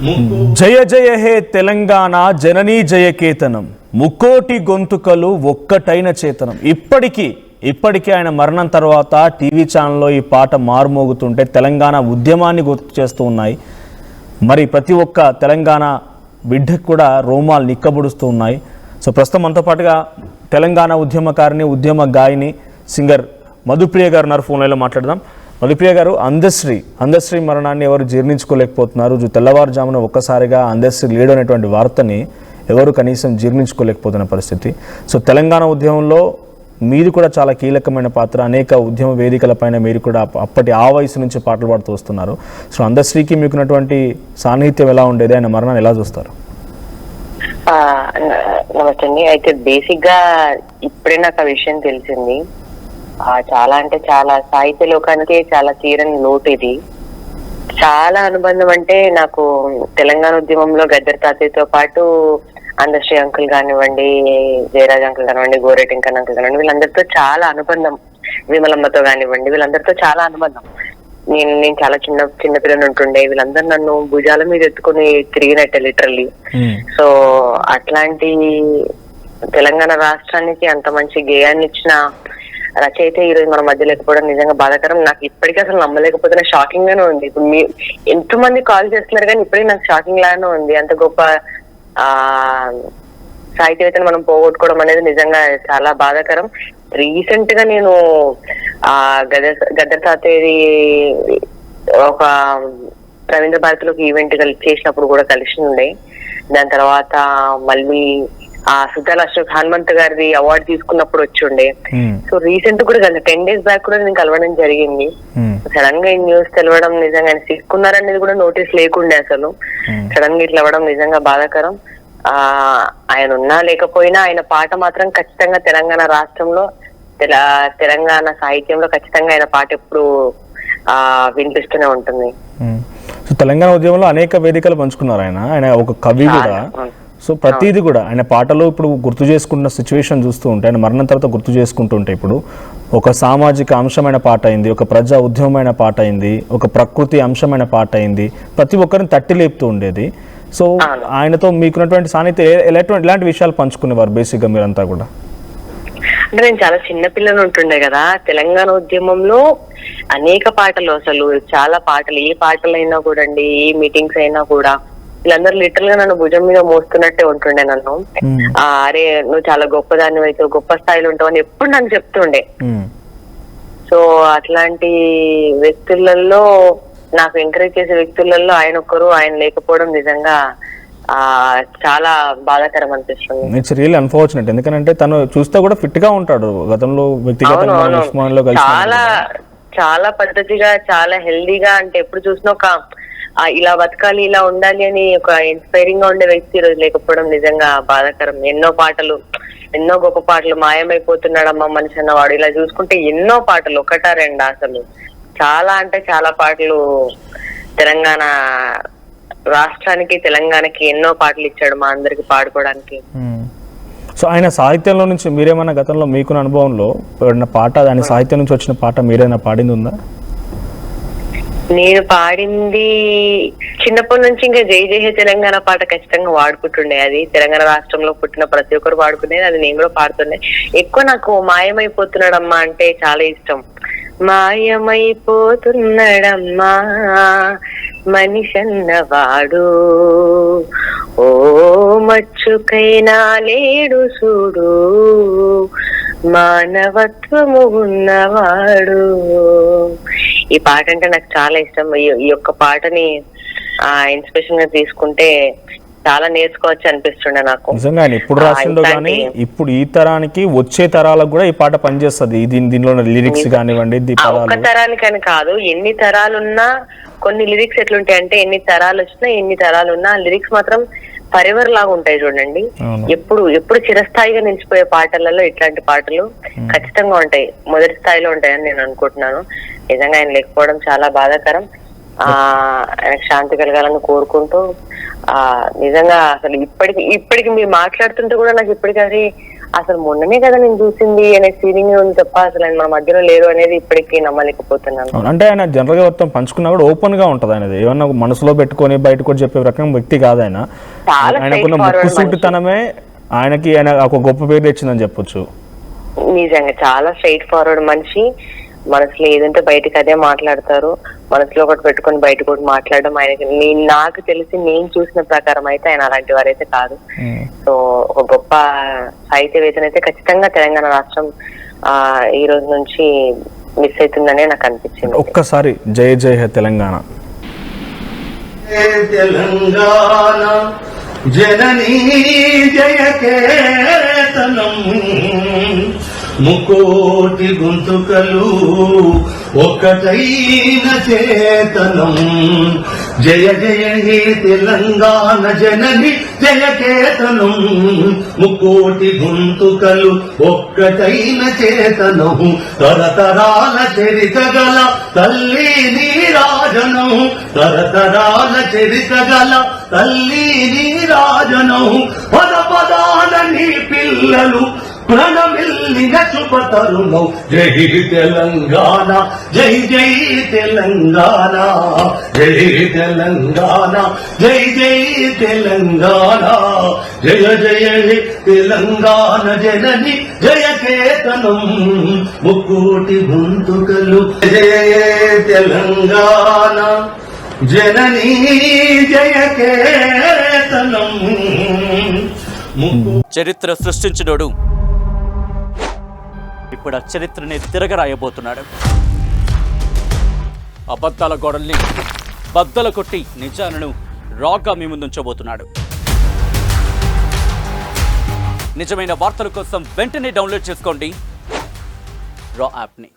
జయ జయ హే తెలంగాణ జననీ జయకేతనం, ముక్కోటి గొంతుకలు ఒక్కటైన చేతనం. ఇప్పటికీ ఆయన మరణం తర్వాత టీవీ ఛానల్లో ఈ పాట మారుమోగుతుంటే తెలంగాణ ఉద్యమాన్ని గుర్తు చేస్తూ ఉన్నాయి. మరి ప్రతి ఒక్క తెలంగాణ బిడ్డకు కూడా రోమాలు నిక్కబుడుస్తూ ఉన్నాయి. సో ప్రస్తుతం మనతో పాటుగా తెలంగాణ ఉద్యమకారిణి, ఉద్యమ గాయని, సింగర్ మధుప్రియ గారు ఉన్నారు. ఫోన్లో మాట్లాడదాం. మధుప్రియ గారు, అందశ్రీ మరణాన్ని ఎవరు జీర్ణించుకోలేకపోతున్నారు. తెల్లవారుజామున ఒక్కసారిగా అందశ్రీ లేడు అనేటువంటి వార్తని ఎవరు కనీసం జీర్ణించుకోలేకపోతున్న పరిస్థితి. సో తెలంగాణ ఉద్యమంలో మీది కూడా చాలా కీలకమైన పాత్ర. అనేక ఉద్యమ వేదికలపైన మీరు కూడా అప్పటి ఆ వయసు నుంచి పాటలు పాడుతూ వస్తున్నారు. సో అందశ్రీకి మీకున్నటువంటి సాన్నిహిత్యం ఎలా ఉండేది? ఆయన మరణాన్ని ఎలా చూస్తారు? నమస్తే అండి. అయితే బేసిక్ గా ఇప్పుడే నాకు ఆ విషయం తెలిసింది. చాలా అంటే చాలా సాహిత్య లోకానికి చాలా తీరని లోటు ఇది. చాలా అనుబంధం అంటే నాకు తెలంగాణ ఉద్యమంలో గద్దర్ తాతయ్యతో పాటు అందశ్రీ అంకుల్ కానివ్వండి, జయరాజ్ అంకుల్ కానివ్వండి, గోరేటింకన్ అంకుల్ కానివ్వండి, వీళ్ళందరితో చాలా అనుబంధం. విమలమ్మతో కానివ్వండి, వీళ్ళందరితో చాలా అనుబంధం. నేను చాలా చిన్న పిల్లలు ఉంటుండే. వీళ్ళందరూ నన్ను భుజాల మీద ఎత్తుకుని తిరిగినట్టే లిటరల్లీ. సో అట్లాంటి తెలంగాణ రాష్ట్రానికి అంత మంచి గేయాన్ని ఇచ్చిన రచయిత ఈరోజు మన మధ్య లేకపోవడం నిజంగా బాధాకరం. నాకు ఇప్పటికీ అసలు నమ్మలేకపోతున్నా, షాకింగ్ గానే ఉంది. ఇప్పుడు మీ ఎంతో మంది కాల్ చేస్తున్నారు కానీ ఇప్పటికీ నాకు షాకింగ్ లాగానే ఉంది. అంత గొప్ప సాహిత్యవేత్తను మనం పోగొట్టుకోవడం అనేది నిజంగా చాలా బాధాకరం. రీసెంట్ గా నేను గద్దర్ తాతయ్యది ఒక రవీంద్ర భారతిలో ఈవెంట్ చేసినప్పుడు కూడా కలిసి ఉండే. దాని తర్వాత మళ్ళీ సుధాల్ అశోక్ హనుమంత్ గారిది అవార్డు తీసుకున్నప్పుడు వచ్చి ఉండే. సో రీసెంట్ కూడా 10 days బ్యాక్ కూడా నేను కలవడం జరిగింది. సడన్ గా ఈ న్యూస్ తెలవడం నిజంగా ఆయన సిక్కున్నారనేది కూడా నోటీస్ లేకుండే. అసలు సడన్ గా ఇట్లా అవ్వడం నిజంగా బాధాకరం. ఆయన ఉన్నా లేకపోయినా ఆయన పాట మాత్రం ఖచ్చితంగా తెలంగాణ రాష్ట్రంలో తెలంగాణ సాహిత్యంలో ఖచ్చితంగా ఆయన పాట ఎప్పుడు వినిపిస్తూనే ఉంటుంది. సో తెలంగాణ ఉద్యమంలో అనేక వేదికలు పంచుకున్నారు. ఆయన ఒక కవి కూడా. సో ప్రతిదీ కూడా ఆయన పాటలు ఇప్పుడు గుర్తు చేసుకుంటున్న సిచ్యువేషన్ చూస్తూ ఉంటే, ఆయన మరణం తర్వాత గుర్తు చేసుకుంటుంటే ఇప్పుడు ఒక సామాజిక అంశమైన పాట అయింది, ఒక ప్రజా ఉద్యమమైన పాట అయింది, ఒక ప్రకృతి అంశమైన పాట అయింది. ప్రతి ఒక్కరిని తట్టి లేపుతూ ఉండేది. సో ఆయనతో మీకున్నటువంటి సాన్నిహిత్యం ఎలాంటి విషయాలు పంచుకునేవారు బేసిక్గా మీరంతా కూడా? అంటే నేను చాలా చిన్న పిల్లలు ఉంటుండే కదా. తెలంగాణ ఉద్యమంలో అనేక పాటలు, అసలు చాలా పాటలు, ఏ పాటలు అయినా కూడా అండి, ఏ మీటింగ్స్ అయినా కూడా వీళ్ళందరూ లిటరల్ గా నన్ను భుజం మీద మోస్తున్నట్టే ఉంటుండే. నన్ను అరే నువ్వు చాలా గొప్పదాన్ని అయితే గొప్ప స్థాయిలో ఉంటావు అని ఎప్పుడు నన్ను చెప్తుండే. సో అట్లాంటి వ్యక్తులలో, నాకు ఎంకరేజ్ చేసే వ్యక్తులలో ఆయన ఒక్కరు. ఆయన లేకపోవడం నిజంగా చాలా బాధాకరం అనిపిస్తుంది. It's really unfortunate. ఎందుకంటే తను చూస్తే కూడా ఫిట్ గా ఉంటాడు. గతంలో వ్యక్తిగతంగా చాలా పద్ధతిగా, చాలా హెల్దీగా, అంటే ఎప్పుడు చూసినా ఒక ఇలా బతకాలి, ఇలా ఉండాలి అని ఒక ఇన్స్పైరింగ్ గా ఉండే వ్యక్తి ఈరోజు లేకపోవడం నిజంగా బాధాకరం. ఎన్నో గొప్ప పాటలు, మాయమైపోతున్నాడమ్మా మనిషి అన్నవాడు, ఇలా చూసుకుంటే ఎన్నో పాటలు, ఒకటా రెండా, అసలు చాలా అంటే చాలా పాటలు తెలంగాణ రాష్ట్రానికి, తెలంగాణకి ఎన్నో పాటలు ఇచ్చాడు మా అందరికి పాడుకోవడానికి. సో ఆయన సాహిత్యంలో నుంచి మీరేమన్నా గతంలో మీకున్న అనుభవంలో పాట, ఆయన సాహిత్యం నుంచి వచ్చిన పాట మీరేమైనా పాడింది ఉందా? నేను పాడింది చిన్నప్పటి నుంచి ఇంకా జై జై హే తెలంగాణ పాట ఖచ్చితంగా వాడుకుంటుండే. అది తెలంగాణ రాష్ట్రంలో పుట్టిన ప్రతి ఒక్కరు వాడుకునేది. అది నేను కూడా పాడుతుండే. ఎక్కువ నాకు మాయమైపోతున్నాడమ్మా అంటే చాలా ఇష్టం. మాయమైపోతున్నాడమ్మా మనిషన్నవాడు, ఓ మచ్చుకైనా లేడు చూడు, మానవత్వము ఉన్నవాడు. ఈ పాట అంటే నాకు చాలా ఇష్టం. ఈ యొక్క పాటని ఇన్స్పిరేషన్ గా తీసుకుంటే చాలా నేర్చుకోవచ్చు అనిపిస్తుండే నాకు. నిజంగా ఇప్పుడు రాసిందో కానీ ఇప్పుడు ఈ తరానికి, వచ్చే తరాలకు కూడా ఈ పాట పనిచేస్తుంది. దీనిలో లిరిక్స్ కానివ్వండి, ఒక్క తరానికి అని కాదు, ఎన్ని తరాలున్నా కొన్ని లిరిక్స్ ఎట్లుంటాయి అంటే, ఎన్ని తరాలు వచ్చినా ఎన్ని తరాలున్నా లిరిక్స్ మాత్రం ఫరెవర్ లాగా ఉంటాయి. చూడండి, ఎప్పుడు చిరస్థాయిగా నిలిచిపోయే పాటలలో ఇట్లాంటి పాటలు ఖచ్చితంగా ఉంటాయి, మొదటి స్థాయిలో ఉంటాయని నేను అనుకుంటున్నాను. నిజంగా ఆయన లేకపోవడం చాలా బాధాకరం. ఆయనకు శాంతి కలగాలని కోరుకుంటూ, నిజంగా అసలు ఇప్పటికి మీరు మాట్లాడుతుంటే కూడా నాకు ఇప్పటికీ అది అసలు మొన్ననే కదా నేను చూసింది అనే ఫీలింగ్ ఉంది తప్ప అసలు ఆయన మన మధ్యలో లేరు అనేది ఇప్పటికీ నమ్మలేకపోతున్నాను. అంటే ఆయన జనరల్ గా మొత్తం పంచుకున్నా కూడా ఓపెన్ గా ఉంటది ఆయనది, ఏమన్నా మనసులో పెట్టుకొని బయట కూడా చెప్పే రకం వ్యక్తి కాదు ఆయన. ఆయనకున్న ముక్కుసూటితనమే ఆయన ఒక గొప్ప పేరు తెచ్చిందని చెప్పొచ్చు. నిజంగా చాలా స్ట్రైట్ ఫార్వర్డ్ మనిషి. మనసులో ఏదంటే బయటకు అదే మాట్లాడతారు, మనసులో ఒకటి పెట్టుకొని బయట కూడా మాట్లాడడం ఆయనకి నాకు తెలిసి నేను చూసిన ప్రకారం అయితే ఆయన అలాంటి వారైతే కాదు. సో ఒక గొప్ప సాహిత్యవేత్తను అయితే ఖచ్చితంగా తెలంగాణ రాష్ట్రం ఈ రోజు నుంచి మిస్ అవుతుందనే నాకు అనిపించింది. ఒక్కసారి జయ జయ హే తెలంగాణ. తెలంగాణ జననీ జయకేతనం ముకోటి గొంతుకలు ఒక్కటైన చేతనం. జయ జయ హే తెలంగాణ జనని జయకేతనం ముకోటి గొంతుకలు ఒక్కటైన చేతనం. తరతరాల చరిత గల తల్లి నీరాజనం, తరతరాల చరిత గల తల్లి నీరాజనం. పద పదాల నీ పిల్లలు ప్రణమిల్లిన శుభతరుణం. జై తెలంగాణ జై జై తెలంగాణ, జై తెలంగాణ జై జై తెలంగాణ. జయ జయ తెలంగాణ జనని జయకేతనం ముక్కోటి గొంతుకలు. జయ తెలంగాణ జననీ జయకేతనం. చరిత్ర సృష్టించినోడు ఇప్పుడు ఆ చరిత్రని తిరగరాయబోతున్నాడు. అబద్ధాల గోడల్ని బద్దలు కొట్టి నిజాలను రాగా మీ ముందుంచబోతున్నాడు. నిజమైన వార్తల కోసం వెంటనే డౌన్లోడ్ చేసుకోండి రా యాప్ని.